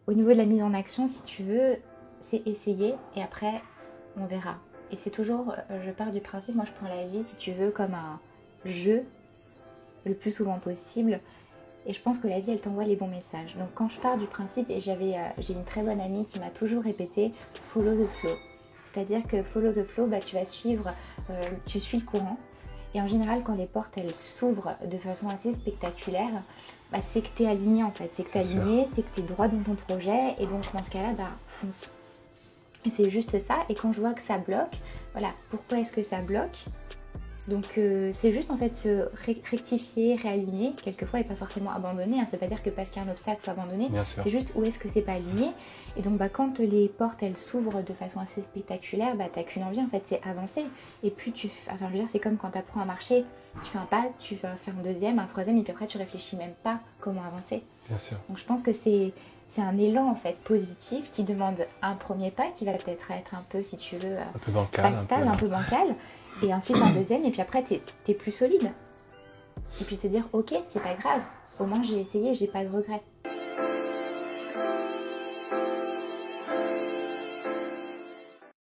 au niveau de la mise en action, si tu veux, c'est essayer et après, on verra. Et c'est toujours, je pars du principe, moi je prends la vie, si tu veux, comme un jeu, le plus souvent possible. Et je pense que la vie, elle t'envoie les bons messages. Donc quand je pars du principe, et j'ai une très bonne amie qui m'a toujours répété, follow the flow. C'est-à-dire que follow the flow, bah, tu vas suivre, tu suis le courant. Et en général, quand les portes, elles s'ouvrent de façon assez spectaculaire, bah, c'est que tu es aligné en fait. C'est que tu es aligné, c'est que tu es droit dans ton projet. Et donc dans ce cas-là, bah, fonce. Et c'est juste ça. Et quand je vois que ça bloque, voilà, pourquoi est-ce que ça bloque? Donc c'est juste en fait se rectifier, réaligner, quelquefois et pas forcément abandonner. Hein. Ça veut pas dire que parce qu'il y a un obstacle, il faut abandonner. C'est juste où est-ce que c'est pas aligné. Et donc bah, quand les portes elles s'ouvrent de façon assez spectaculaire, bah, t'as qu'une envie en fait, c'est avancer. Et puis enfin je veux dire, c'est comme quand tu apprends à marcher, tu fais un pas, tu vas faire un deuxième, un troisième, et puis après tu réfléchis même pas comment avancer. Bien sûr. Donc je pense que c'est un élan en fait positif qui demande un premier pas qui va peut-être être un peu, si tu veux, un peu bancal, pas stable, un peu bancal. Et ensuite un deuxième, et puis après t'es plus solide. Et puis te dire ok, c'est pas grave, au moins j'ai essayé, j'ai pas de regrets.